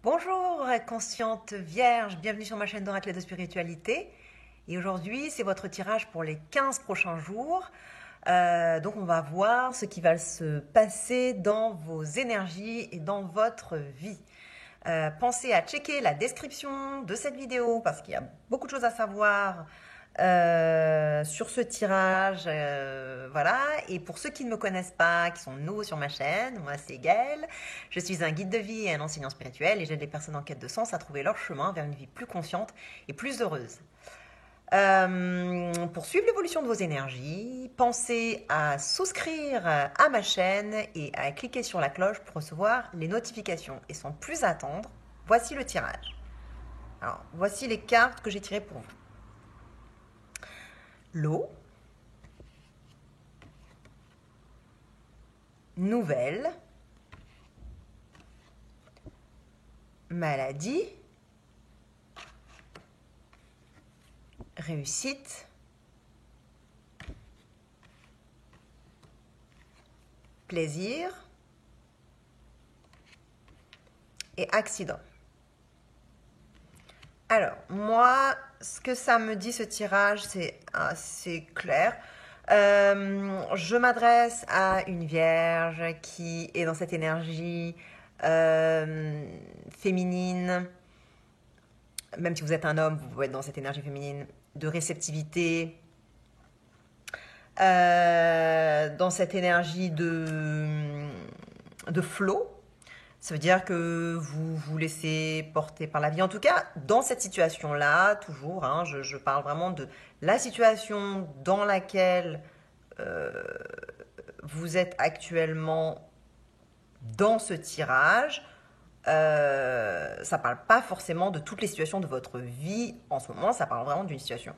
Bonjour consciente vierge, bienvenue sur ma chaîne d'oracle et de spiritualité. Et aujourd'hui, c'est votre tirage pour les 15 prochains jours. Donc on va voir ce qui va se passer dans vos énergies et dans votre vie. Pensez à checker la description de cette vidéo parce qu'il y a beaucoup de choses à savoir sur ce tirage. Voilà. Et pour ceux qui ne me connaissent pas, qui sont nouveaux sur ma chaîne, moi c'est Gaëlle. Je suis un guide de vie et un enseignant spirituel et j'aide les personnes en quête de sens à trouver leur chemin vers une vie plus consciente et plus heureuse. Pour suivre l'évolution de vos énergies, pensez à souscrire à ma chaîne et à cliquer sur la cloche pour recevoir les notifications. Et sans plus attendre, voici le tirage. Alors, voici les cartes que j'ai tirées pour vous. L'eau, nouvelle, maladie, réussite, plaisir et accident. Alors, moi, ce que ça me dit ce tirage, c'est assez clair. Je m'adresse à une vierge qui est dans cette énergie féminine. Même si vous êtes un homme, vous pouvez être dans cette énergie féminine de réceptivité, dans cette énergie de flow. Ça veut dire que vous vous laissez porter par la vie. En tout cas, dans cette situation-là, toujours, hein, je parle vraiment de la situation dans laquelle vous êtes actuellement dans ce tirage. Ça ne parle pas forcément de toutes les situations de votre vie en ce moment. Ça parle vraiment d'une situation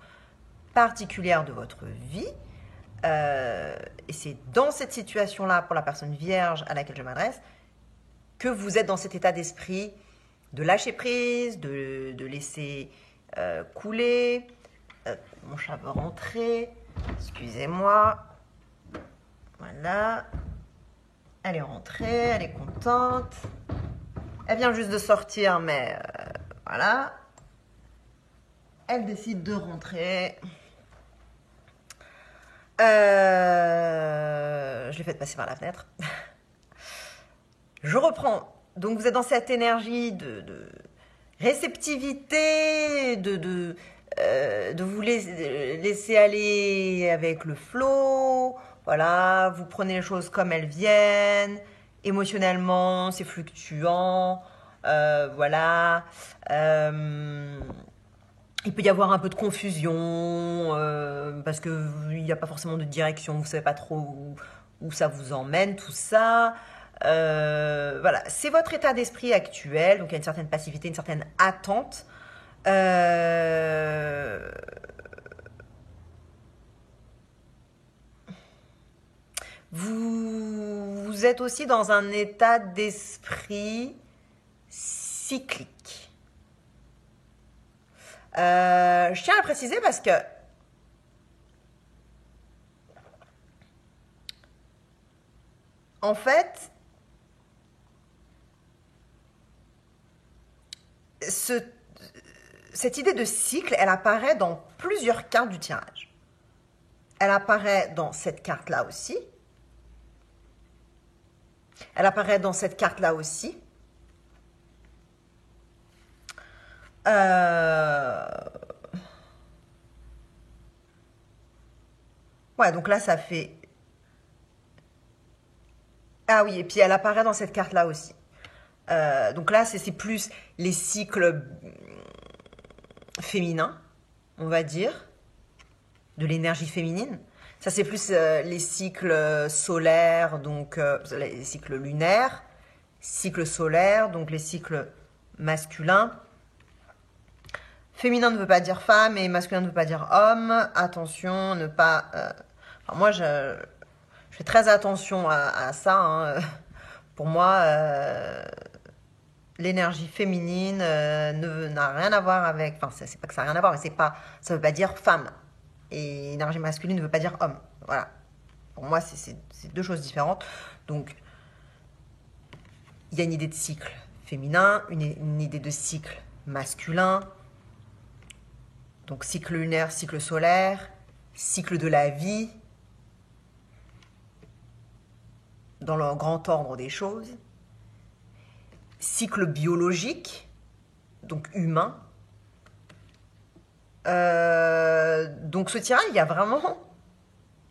particulière de votre vie. Et c'est dans cette situation-là, pour la personne vierge à laquelle je m'adresse, que vous êtes dans cet état d'esprit de lâcher prise, de laisser couler. Mon chat veut rentrer, excusez-moi. Voilà. Elle est rentrée, elle est contente. Elle vient juste de sortir, mais voilà. Elle décide de rentrer. Je l'ai fait passer par la fenêtre. Je reprends. Donc vous êtes dans cette énergie de réceptivité, de vous laisser aller avec le flow. Voilà, vous prenez les choses comme elles viennent. Émotionnellement, c'est fluctuant. Voilà. Il peut y avoir un peu de confusion parce qu'il n'y a pas forcément de direction. Vous ne savez pas trop où ça vous emmène, tout ça. Voilà, c'est votre état d'esprit actuel, donc il y a une certaine passivité, une certaine attente. Vous êtes aussi dans un état d'esprit cyclique. Je tiens à préciser parce que en fait, cette idée de cycle, elle apparaît dans plusieurs cartes du tirage. Elle apparaît dans cette carte-là aussi. Elle apparaît dans cette carte-là aussi. Ouais, donc là, ça fait... Ah oui, et puis elle apparaît dans cette carte-là aussi. Donc là, c'est plus les cycles féminins, on va dire, de l'énergie féminine. Ça, c'est plus les cycles solaires, donc les cycles lunaires, cycles solaires, donc les cycles masculins. Féminin ne veut pas dire femme et masculin ne veut pas dire homme. Attention, ne pas... Enfin, moi, je fais très attention à ça. Hein. Pour moi, l'énergie féminine n'a rien à voir avec... Enfin, c'est pas que ça n'a rien à voir, mais c'est pas, ça veut pas dire femme. Et l'énergie masculine ne veut pas dire homme. Voilà. Pour moi, c'est deux choses différentes. Donc, il y a une idée de cycle féminin, une idée de cycle masculin, donc cycle lunaire, cycle solaire, cycle de la vie, dans le grand ordre des choses, cycle biologique, donc humain. Donc ce tirage, il y a vraiment...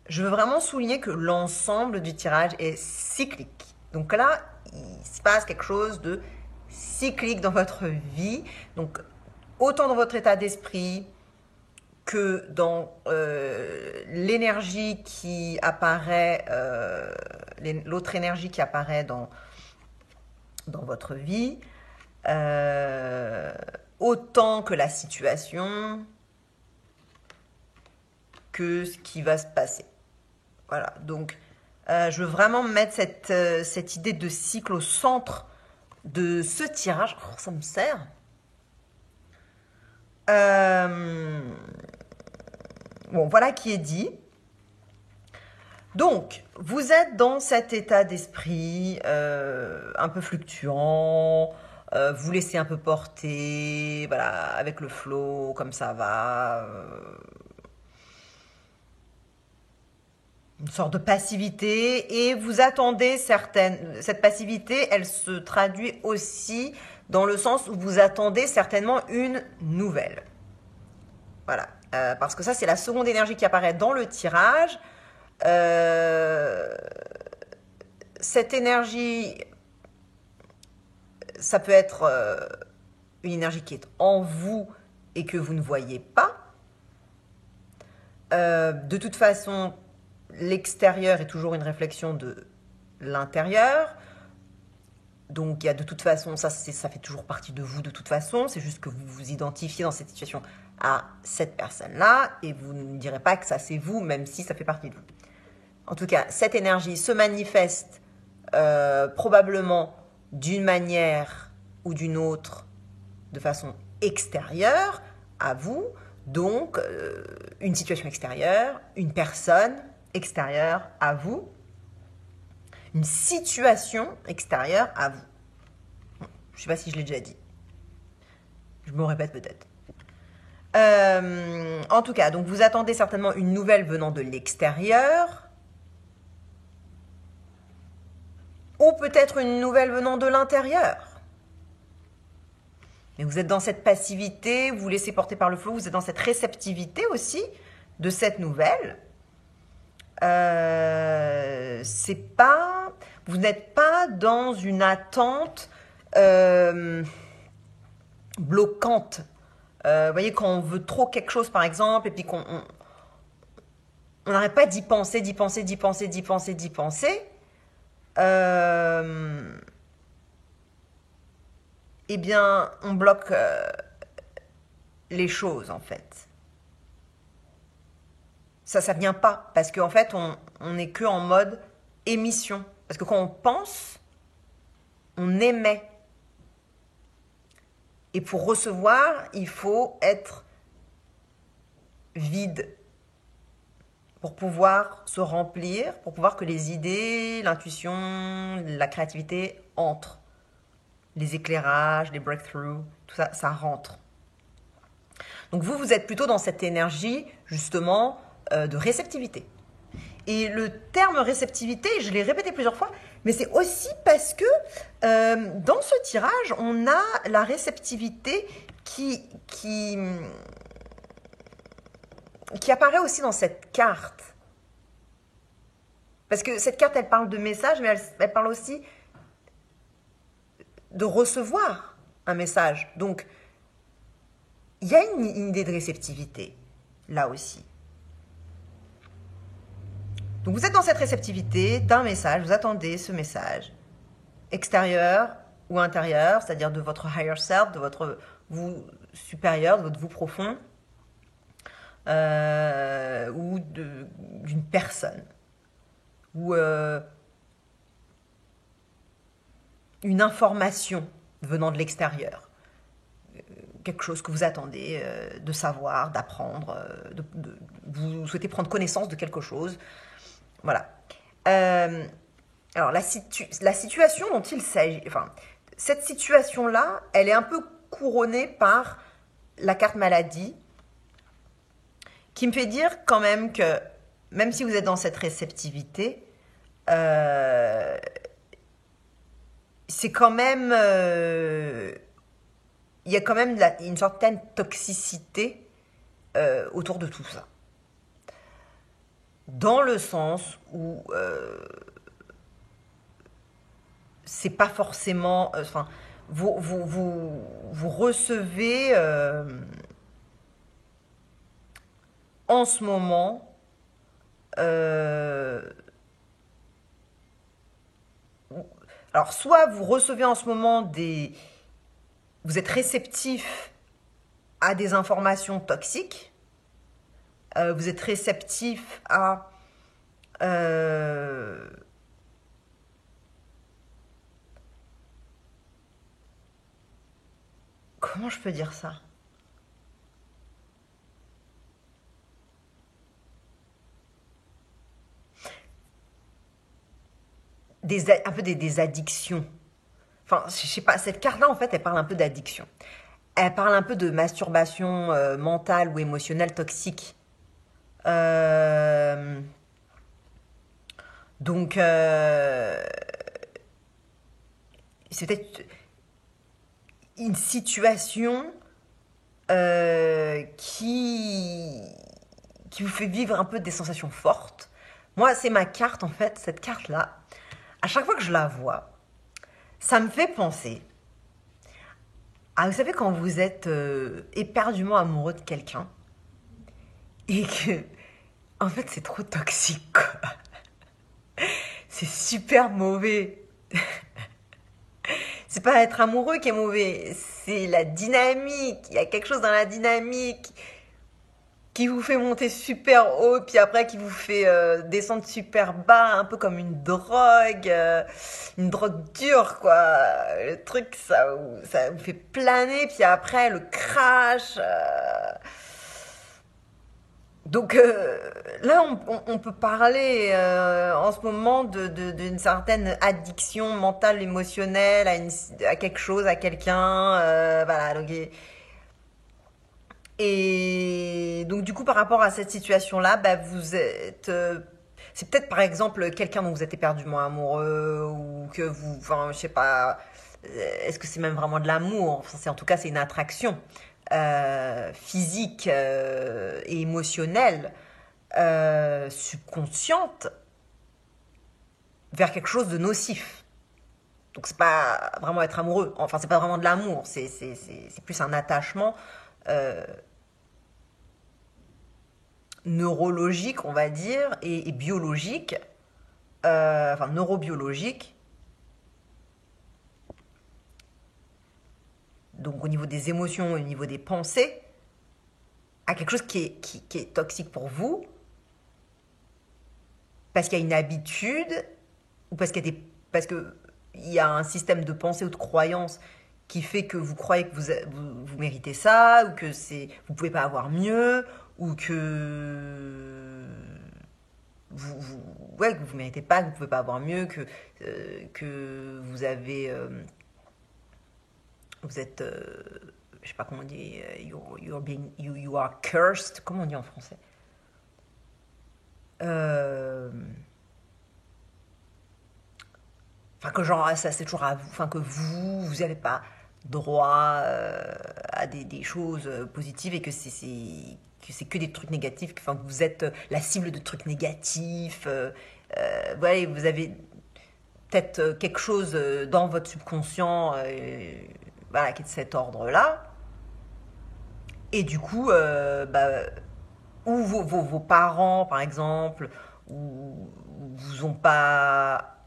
Je veux vraiment souligner que l'ensemble du tirage est cyclique. Donc là, il se passe quelque chose de cyclique dans votre vie. Donc autant dans votre état d'esprit que dans l'énergie qui apparaît, l'autre énergie qui apparaît dans votre vie, autant que la situation, que ce qui va se passer. Voilà, donc je veux vraiment mettre cette idée de cycle au centre de ce tirage. Oh, ça me sert. Bon, voilà qui est dit. Donc, vous êtes dans cet état d'esprit un peu fluctuant, vous laissez un peu porter, voilà, avec le flow, comme ça va. Une sorte de passivité, et vous attendez cette passivité, elle se traduit aussi dans le sens où vous attendez certainement une nouvelle. Voilà, parce que ça c'est la seconde énergie qui apparaît dans le tirage. Cette énergie, ça peut être une énergie qui est en vous et que vous ne voyez pas. De toute façon, l'extérieur est toujours une réflexion de l'intérieur. Donc, il y a de toute façon, ça fait toujours partie de vous de toute façon. C'est juste que vous vous identifiez dans cette situation à cette personne-là et vous ne direz pas que ça c'est vous, même si ça fait partie de vous. En tout cas, cette énergie se manifeste probablement d'une manière ou d'une autre de façon extérieure à vous. Donc, une situation extérieure, une personne extérieure à vous, une situation extérieure à vous. Je ne sais pas si je l'ai déjà dit. Je me répète peut-être. En tout cas, donc vous attendez certainement une nouvelle venant de l'extérieur, ou peut-être une nouvelle venant de l'intérieur. Mais vous êtes dans cette passivité, vous vous laissez porter par le flot, vous êtes dans cette réceptivité aussi de cette nouvelle. Vous n'êtes pas dans une attente bloquante. Vous voyez, quand on veut trop quelque chose, par exemple, et puis qu'on n'arrête pas d'y penser, eh bien, on bloque les choses, en fait. Ça vient pas, parce qu'en fait, on n'est que en mode émission. Parce que quand on pense, on émet. Et pour recevoir, il faut être vide pour pouvoir se remplir, pour pouvoir que les idées, l'intuition, la créativité entrent. Les éclairages, les breakthroughs, tout ça, ça rentre. Donc vous êtes plutôt dans cette énergie, justement, de réceptivité. Et le terme réceptivité, je l'ai répété plusieurs fois, mais c'est aussi parce que dans ce tirage, on a la réceptivité qui apparaît aussi dans cette carte. Parce que cette carte, elle parle de message, mais elle parle aussi de recevoir un message. Donc, il y a une idée de réceptivité, là aussi. Donc, vous êtes dans cette réceptivité d'un message, vous attendez ce message extérieur ou intérieur, c'est-à-dire de votre higher self, de votre vous supérieur, de votre vous profond, ou d'une personne, ou une information venant de l'extérieur, quelque chose que vous attendez de savoir, d'apprendre, vous souhaitez prendre connaissance de quelque chose. Voilà. Alors, la situation dont il s'agit, enfin, cette situation-là, elle est un peu couronnée par la carte maladie, qui me fait dire quand même que, même si vous êtes dans cette réceptivité, euh, c'est quand même... il y a quand même une certaine toxicité autour de tout ça. Dans le sens où c'est pas forcément... Enfin, vous recevez en ce moment euh, alors soit vous recevez en ce moment des... Vous êtes réceptif à des informations toxiques, vous êtes réceptif à... euh, comment je peux dire ça? Un peu des addictions. Enfin, je sais pas, cette carte-là, en fait, elle parle un peu d'addiction. Elle parle un peu de masturbation mentale ou émotionnelle toxique. Euh, donc, c'est peut-être une situation qui vous fait vivre un peu des sensations fortes. Moi, c'est ma carte, en fait, cette carte-là. À chaque fois que je la vois, ça me fait penser. Ah, vous savez, quand vous êtes éperdument amoureux de quelqu'un et que, en fait, c'est trop toxique, quoi. C'est super mauvais. C'est pas être amoureux qui est mauvais, c'est la dynamique. Il y a quelque chose dans la dynamique qui vous fait monter super haut, puis après qui vous fait descendre super bas, un peu comme une drogue dure, quoi. Le truc, ça vous fait planer, puis après le crash. Donc là, on peut parler en ce moment d'une certaine addiction mentale, émotionnelle à quelque chose, à quelqu'un. Voilà. Et donc du coup, par rapport à cette situation-là, bah, vous êtes... c'est peut-être par exemple quelqu'un dont vous êtes éperdument amoureux ou que vous... Enfin, je sais pas... Est-ce que c'est même vraiment de l'amour? Enfin, en tout cas, c'est une attraction physique et émotionnelle, subconsciente, vers quelque chose de nocif. Donc c'est pas vraiment être amoureux. Enfin, c'est pas vraiment de l'amour. C'est plus un attachement neurologique, on va dire, et biologique, enfin neurobiologique, donc au niveau des émotions, au niveau des pensées, à quelque chose qui est toxique pour vous, parce qu'il y a une habitude, ou parce que il y a un système de pensée ou de croyance qui fait que vous croyez que vous méritez ça, ou que vous pouvez pas avoir mieux, ou que ouais, que vous méritez pas, que vous pouvez pas avoir mieux, que vous avez, vous êtes, je sais pas comment on dit, you are cursed, comment on dit en français? Euh, Enfin, que genre, ça c'est toujours à vous, enfin, que vous n'avez pas droit à des choses positives et que c'est que des trucs négatifs, enfin, que vous êtes la cible de trucs négatifs. Ouais, vous avez peut-être quelque chose dans votre subconscient voilà, qui est de cet ordre-là. Et du coup, bah, ou vos parents, par exemple, ou vous ont pas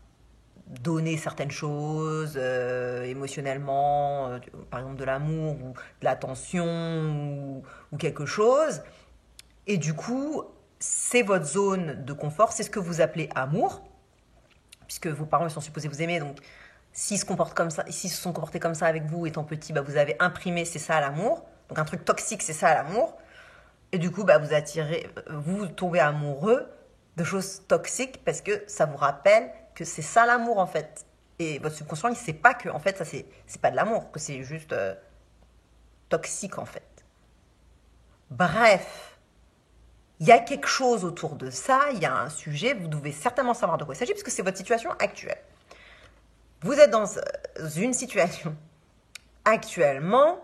donné certaines choses émotionnellement, par exemple de l'amour ou de l'attention ou quelque chose. Et du coup, c'est votre zone de confort, c'est ce que vous appelez amour, puisque vos parents ils sont supposés vous aimer. Donc, s'ils se comportent comme ça, s'ils se sont comportés comme ça avec vous étant petit, bah, vous avez imprimé, c'est ça l'amour. Donc, un truc toxique, c'est ça l'amour. Et du coup, bah, vous tombez amoureux de choses toxiques parce que ça vous rappelle que c'est ça l'amour en fait. Et votre subconscient, il sait pas que, en fait, ça, c'est pas de l'amour, que c'est juste toxique, en fait. Bref, il y a quelque chose autour de ça, il y a un sujet, vous devez certainement savoir de quoi il s'agit, parce que c'est votre situation actuelle. Vous êtes dans une situation actuellement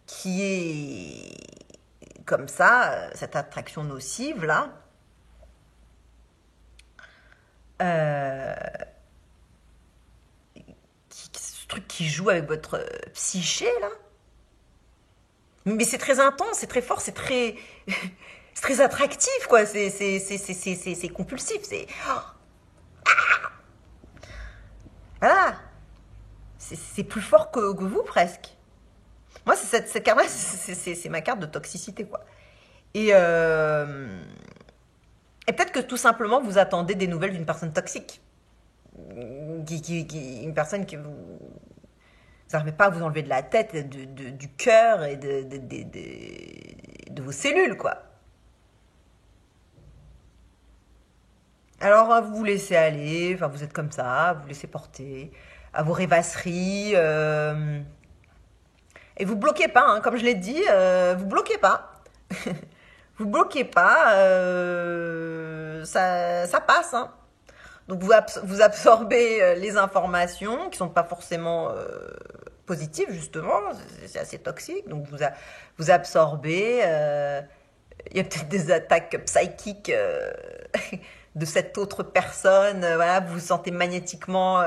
qui est comme ça, cette attraction nocive là, euh, ce truc qui joue avec votre psyché là. Mais c'est très intense, c'est très fort, c'est très, c'est très attractif quoi. C'est compulsif, c'est voilà, c'est plus fort que vous presque. Moi, c'est cette carte-là, c'est ma carte de toxicité quoi. Et, euh, et peut-être que tout simplement vous attendez des nouvelles d'une personne toxique. Une personne que vous n'arrivez pas à vous enlever de la tête, du cœur et de vos cellules, quoi. Alors, vous vous laissez aller, enfin, vous êtes comme ça, vous vous laissez porter à vos rêvasseries. Et vous bloquez pas, hein, comme je l'ai dit, vous bloquez pas. Vous bloquez pas, ça passe, hein. Donc vous absorbez les informations qui sont pas forcément positives justement, c'est assez toxique. Donc vous absorbez. Il y a peut-être des attaques psychiques de cette autre personne. Voilà, vous sentez magnétiquement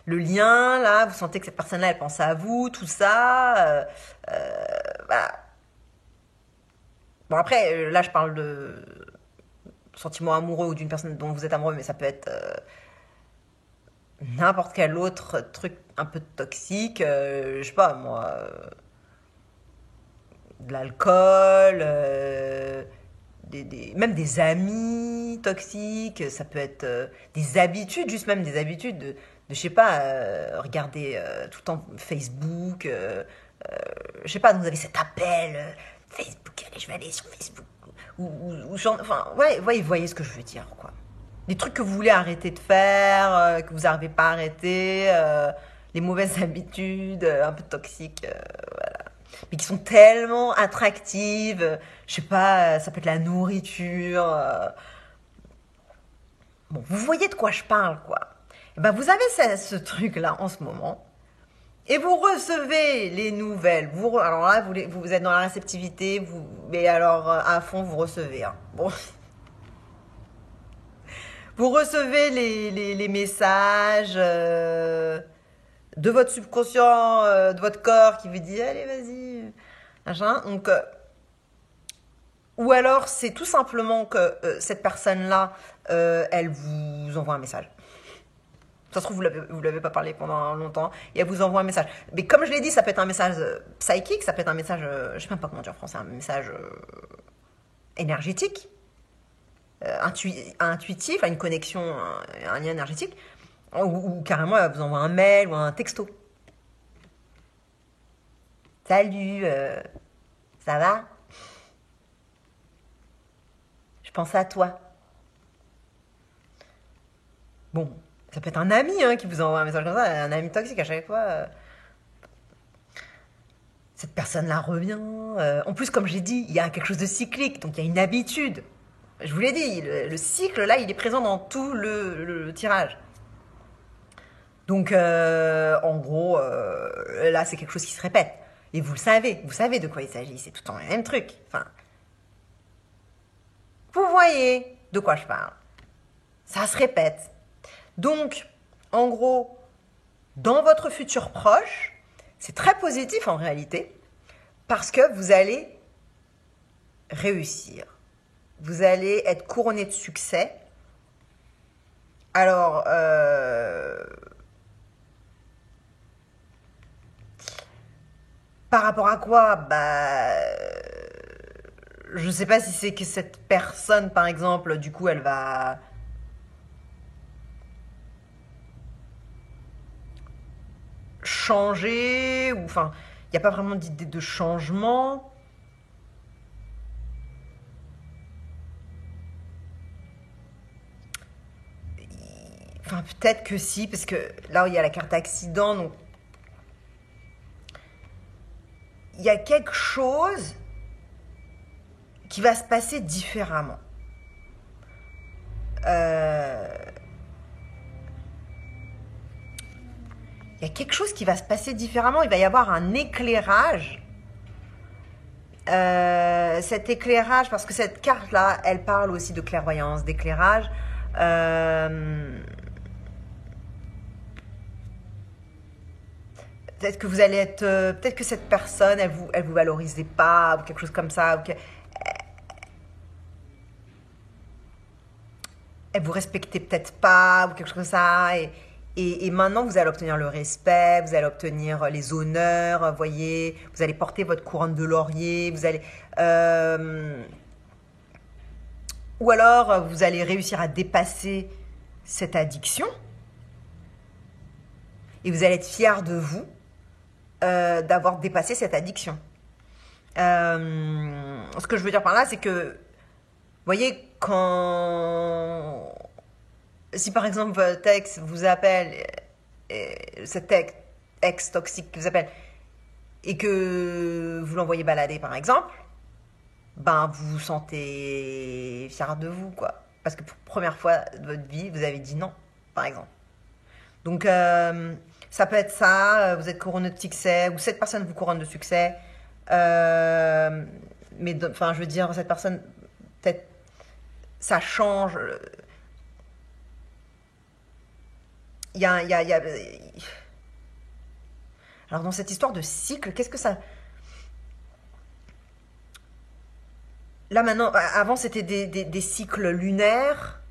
le lien là. Vous sentez que cette personne-là elle pense à vous, tout ça. Voilà. Bon après, là je parle de sentiment amoureux ou d'une personne dont vous êtes amoureux, mais ça peut être n'importe quel autre truc un peu toxique, je sais pas moi, de l'alcool, même des amis toxiques, ça peut être des habitudes, juste même des habitudes je sais pas, regarder tout le temps Facebook, je sais pas, vous avez cet appel, Facebook, allez, je vais aller sur Facebook, enfin, ouais, vous voyez ce que je veux dire, quoi. Des trucs que vous voulez arrêter de faire, que vous n'arrivez pas à arrêter, les mauvaises habitudes, un peu toxiques, mais qui sont tellement attractives. Je sais pas, ça peut être la nourriture. Bon, vous voyez de quoi je parle, quoi. Et ben, vous avez ce truc-là en ce moment. Et vous recevez les nouvelles. Alors là, vous êtes dans la réceptivité, mais alors à fond, vous recevez, hein. Bon. Vous recevez les messages de votre subconscient, de votre corps qui vous dit allez, vas-y, machin. Donc, ou alors, c'est tout simplement que cette personne-là, elle vous envoie un message. Ça se trouve, vous l'avez pas parlé pendant longtemps, et elle vous envoie un message. Mais comme je l'ai dit, ça peut être un message psychique, ça peut être un message, je sais même pas comment dire en français, un message énergétique, intuitif, une connexion, un lien énergétique, ou carrément, elle vous envoie un mail ou un texto. Salut, ça va? Je pense à toi. Bon, ça peut être un ami hein, qui vous envoie un message comme ça, un ami toxique à chaque fois. Cette personne-là revient. En plus, comme j'ai dit, il y a quelque chose de cyclique, donc il y a une habitude. Je vous l'ai dit, le cycle là, il est présent dans tout le tirage. Donc, en gros, là, c'est quelque chose qui se répète. Et vous savez de quoi il s'agit, c'est tout le temps le même truc. Enfin, vous voyez de quoi je parle. Ça se répète. Donc, en gros, dans votre futur proche, c'est très positif en réalité, parce que vous allez réussir. Vous allez être couronné de succès. Alors, par rapport à quoi? Bah, je sais pas si c'est que cette personne, par exemple, du coup, elle va changer, ou enfin, il n'y a pas vraiment d'idée de changement. Enfin, peut-être que si, parce que là, il y a la carte accident, donc il y a quelque chose qui va se passer différemment. Il y a quelque chose qui va se passer différemment. Il va y avoir un éclairage. Cet éclairage, parce que cette carte-là, elle parle aussi de clairvoyance, d'éclairage. Peut-être que vous allez être, peut-être que cette personne, elle vous valorisait pas, ou quelque chose comme ça, ou elle vous respectait peut-être pas, ou quelque chose comme ça, et maintenant vous allez obtenir le respect, vous allez obtenir les honneurs, vous voyez, vous allez porter votre couronne de laurier, vous allez, ou alors vous allez réussir à dépasser cette addiction, et vous allez être fier de vous d'avoir dépassé cette addiction. Ce que je veux dire par là, c'est que, vous voyez, si par exemple votre ex vous appelle, cet ex toxique qui vous appelle, et que vous l'envoyez balader par exemple, ben vous vous sentez fier de vous, quoi. Parce que pour la première fois de votre vie, vous avez dit non, par exemple. Donc, ça peut être ça, vous êtes couronné de succès, ou cette personne vous couronne de succès. Mais, enfin, je veux dire, cette personne, peut-être, ça change. Il y a, Alors, dans cette histoire de cycle, qu'est-ce que ça... Là, maintenant, avant, c'était des cycles lunaires.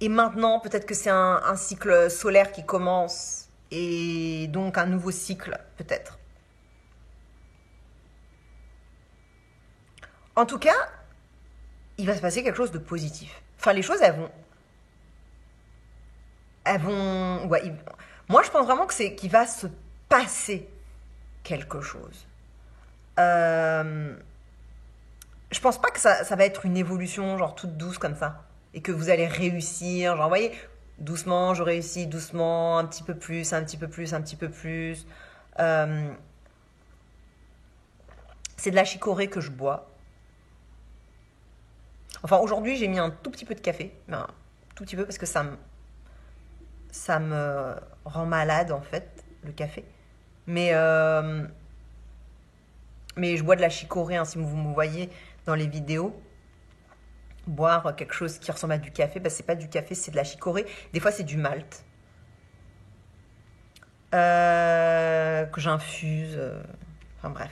Et maintenant, peut-être que c'est un cycle solaire qui commence. Et donc, un nouveau cycle, peut-être. En tout cas, il va se passer quelque chose de positif. Enfin, les choses, ouais, moi, je pense vraiment qu'il va se passer quelque chose. Je pense pas que ça va être une évolution, genre toute douce comme ça. Et que vous allez réussir, genre, vous voyez, doucement, je réussis, doucement, un petit peu plus, un petit peu plus, un petit peu plus. C'est de la chicorée que je bois. Enfin, aujourd'hui, j'ai mis un tout petit peu de café. Un tout petit peu parce que ça me rend malade, en fait, le café. Mais je bois de la chicorée, hein, si vous me voyez dans les vidéos. Boire quelque chose qui ressemble à du café, bah, c'est pas du café, c'est de la chicorée. Des fois, c'est du malt. Que j'infuse. Enfin, bref.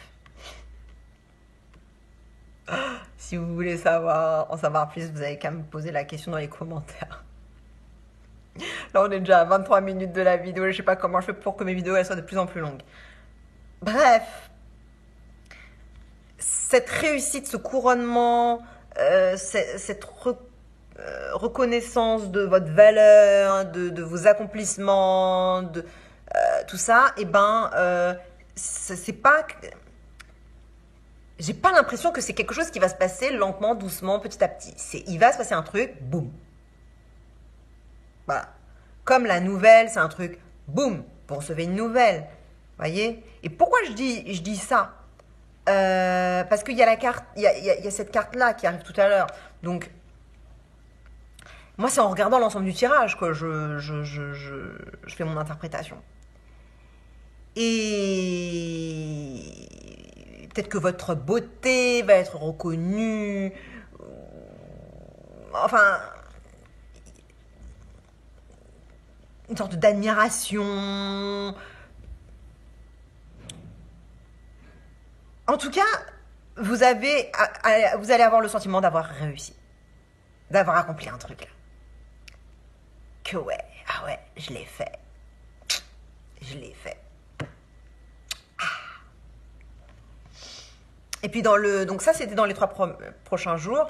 Si vous voulez en savoir plus, vous avez qu'à me poser la question dans les commentaires. Là, on est déjà à 23 minutes de la vidéo. Je sais pas comment je fais pour que mes vidéos elles soient de plus en plus longues. Bref. Cette réussite, ce couronnement, cette reconnaissance de votre valeur, de vos accomplissements, de tout ça, et c'est pas... J'ai pas l'impression que c'est quelque chose qui va se passer lentement, doucement, petit à petit. Il va se passer un truc, boum. Voilà. Comme la nouvelle, c'est un truc, boum, vous recevez une nouvelle. Voyez? Et pourquoi je dis ça? Parce qu'il y a la carte, il y a cette carte-là qui arrive tout à l'heure. Donc, moi, c'est en regardant l'ensemble du tirage que je fais mon interprétation. Et peut-être que votre beauté va être reconnue. Enfin, une sorte d'admiration. En tout cas, vous allez avoir le sentiment d'avoir réussi. D'avoir accompli un truc là. Que ouais, ah ouais, je l'ai fait. Je l'ai fait. Et puis donc ça c'était dans les 3 prochains jours.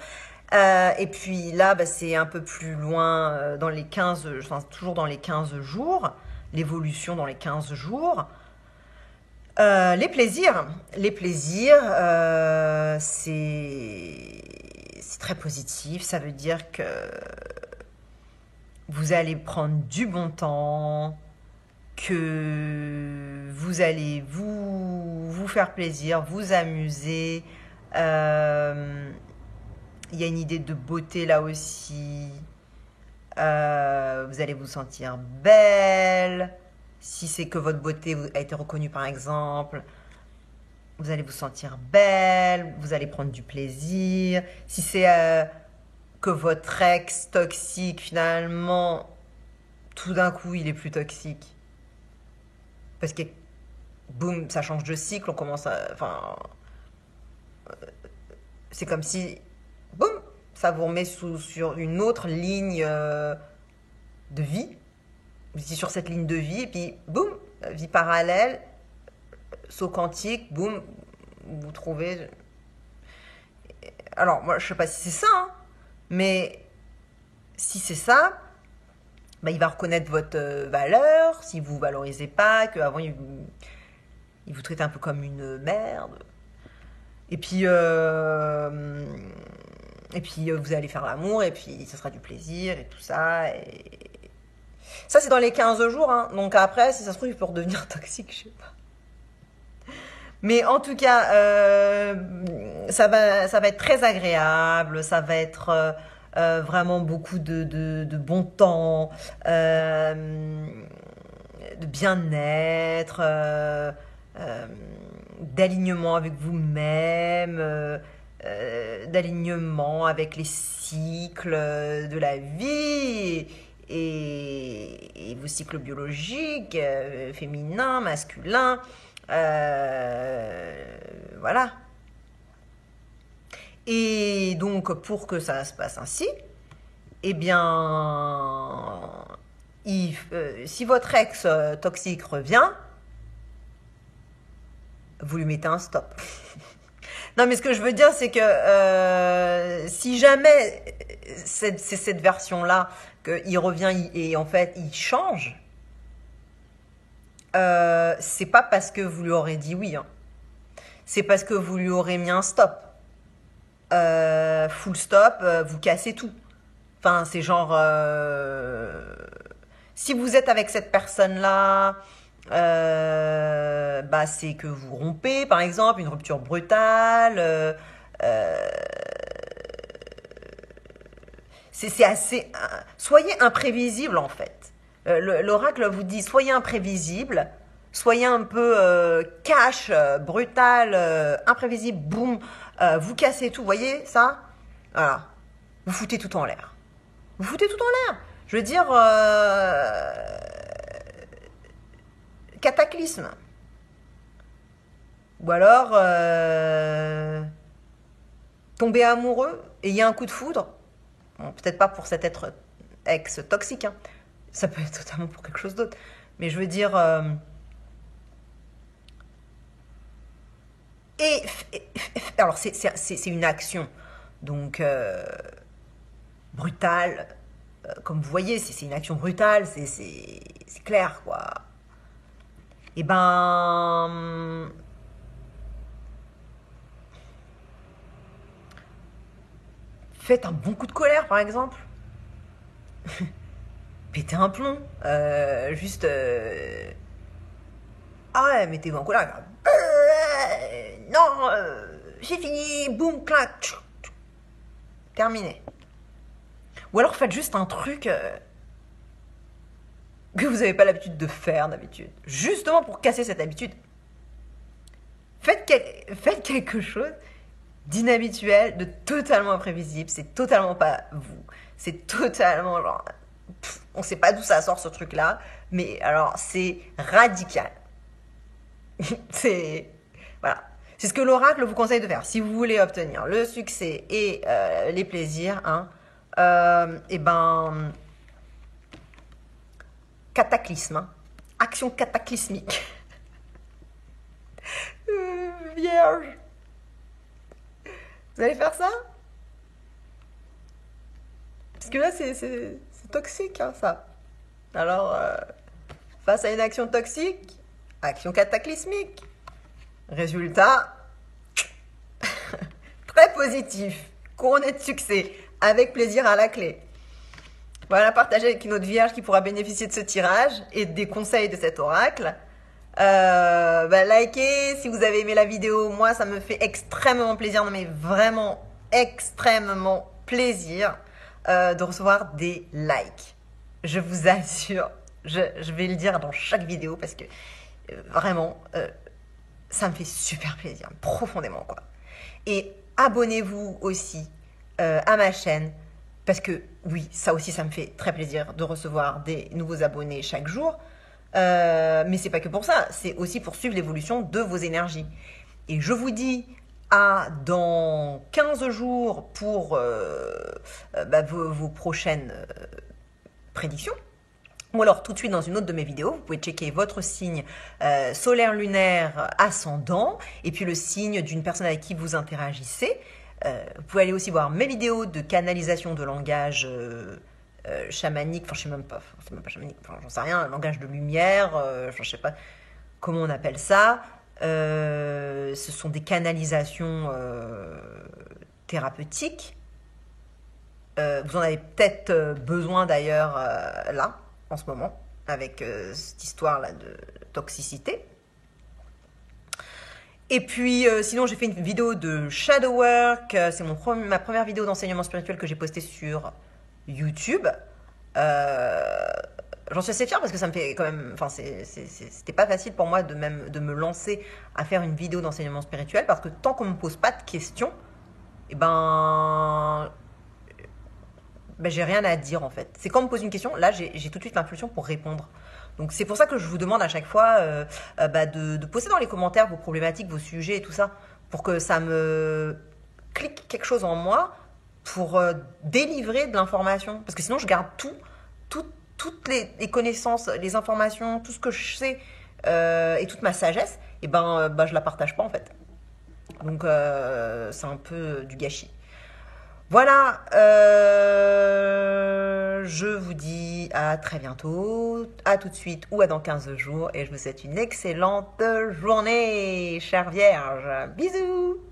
Et puis là, c'est un peu plus loin, dans les 15, enfin toujours dans les 15 jours, l'évolution dans les 15 jours. Les plaisirs, c'est c'est très positif. Ça veut dire que vous allez prendre du bon temps, que vous allez vous faire plaisir, vous amuser. Il y a une idée de beauté là aussi. Vous allez vous sentir belle. Si c'est que votre beauté a été reconnue par exemple, vous allez vous sentir belle, vous allez prendre du plaisir. Si c'est que votre ex toxique, finalement, tout d'un coup, il est plus toxique. Parce que, boum, ça change de cycle, on commence à... Enfin, c'est comme si, boum, ça vous remet sur une autre ligne de vie. Vous étiez sur cette ligne de vie, et puis, boum, vie parallèle, saut quantique, boum, vous trouvez... Alors, moi, je sais pas si c'est ça, hein, mais si c'est ça, bah, il va reconnaître votre valeur, si vous ne valorisez pas, qu'avant, il vous traite un peu comme une merde. Et puis vous allez faire l'amour, et puis ça sera du plaisir, et tout ça. Et... Ça, c'est dans les 15 jours, hein. Donc après, si ça se trouve, il peut redevenir toxique, je sais pas. Mais en tout cas, ça va être très agréable, ça va être vraiment beaucoup de bon temps, de bien-être, d'alignement avec vous-même, d'alignement avec les cycles de la vie et vos cycles biologiques, féminins, masculins. Voilà. Et donc, pour que ça se passe ainsi, eh bien, si votre ex toxique revient, vous lui mettez un stop. Non, mais ce que je veux dire, c'est que si jamais c'est cette version-là, qu'il revient et en fait, il change, c'est pas parce que vous lui aurez dit oui, hein. C'est parce que vous lui aurez mis un stop. Full stop, vous cassez tout. Enfin, c'est genre... si vous êtes avec cette personne-là, bah, c'est que vous rompez, par exemple, une rupture brutale. C'est assez... soyez imprévisible, en fait. L'oracle vous dit, soyez imprévisible, soyez un peu cash, brutal, imprévisible, boum, vous cassez tout, voyez ça? Voilà. Vous foutez tout en l'air. Vous foutez tout en l'air. Je veux dire, cataclysme. Ou alors, tomber amoureux, ayez un coup de foudre. Bon, peut-être pas pour cet être ex toxique, hein. Ça peut être totalement pour quelque chose d'autre. Mais je veux dire... alors, c'est une action. Donc, brutale. Comme vous voyez, c'est une action brutale. C'est clair, quoi. Et ben... Faites un bon coup de colère, par exemple. Pétez un plomb. Juste... Ah ouais, mettez-vous en colère. Non, j'ai fini. Boum, clac. Terminé. Ou alors faites juste un truc que vous n'avez pas l'habitude de faire d'habitude. Justement pour casser cette habitude. Faites quelque chose d'inhabituel, de totalement imprévisible. C'est totalement pas vous. C'est totalement genre... on sait pas d'où ça sort ce truc-là. Mais alors, c'est radical. C'est... Voilà. C'est ce que l'oracle vous conseille de faire. Si vous voulez obtenir le succès et les plaisirs, hein, et ben... cataclysme. Hein. Action cataclysmique. Vierge. Vous allez faire ça? Parce que là, c'est toxique, hein, ça. Alors, face à une action toxique, action cataclysmique. Résultat, très positif. couronné de succès, avec plaisir à la clé. Voilà, partagez avec une autre vierge qui pourra bénéficier de ce tirage et des conseils de cet oracle. Likez si vous avez aimé la vidéo. Moi, ça me fait extrêmement plaisir, non mais vraiment extrêmement plaisir de recevoir des likes. Je vous assure, je vais le dire dans chaque vidéo parce que vraiment, ça me fait super plaisir, profondément quoi. Et abonnez-vous aussi à ma chaîne. Parce que oui, ça aussi, ça me fait très plaisir de recevoir des nouveaux abonnés chaque jour. Mais c'est pas que pour ça, c'est aussi pour suivre l'évolution de vos énergies. Et je vous dis à dans 15 jours pour vos prochaines prédictions. Ou alors tout de suite dans une autre de mes vidéos, vous pouvez checker votre signe solaire, lunaire, ascendant, et puis le signe d'une personne avec qui vous interagissez. Vous pouvez aller aussi voir mes vidéos de canalisation de langage chamanique, enfin je sais même pas, c'est même pas chamanique, enfin, j'en sais rien, langage de lumière, je sais pas comment on appelle ça. Ce sont des canalisations thérapeutiques. Vous en avez peut-être besoin d'ailleurs là, en ce moment, avec cette histoire-là de toxicité. Et puis, sinon, j'ai fait une vidéo de shadow work. C'est ma première vidéo d'enseignement spirituel que j'ai postée sur YouTube. J'en suis assez fière parce que ça me fait quand même... Enfin, c'était pas facile pour moi de me lancer à faire une vidéo d'enseignement spirituel parce que tant qu'on me pose pas de questions, j'ai rien à dire en fait. C'est quand on me pose une question, là, j'ai tout de suite l'impulsion pour répondre. Donc c'est pour ça que je vous demande à chaque fois de poster dans les commentaires vos problématiques, vos sujets et tout ça, pour que ça me clique quelque chose en moi pour délivrer de l'information. Parce que sinon je garde toutes les connaissances, les informations, tout ce que je sais et toute ma sagesse, et je la partage pas en fait. Donc c'est un peu du gâchis. Voilà, je vous dis à très bientôt, à tout de suite ou à dans 15 jours et je vous souhaite une excellente journée, chère Vierge. Bisous!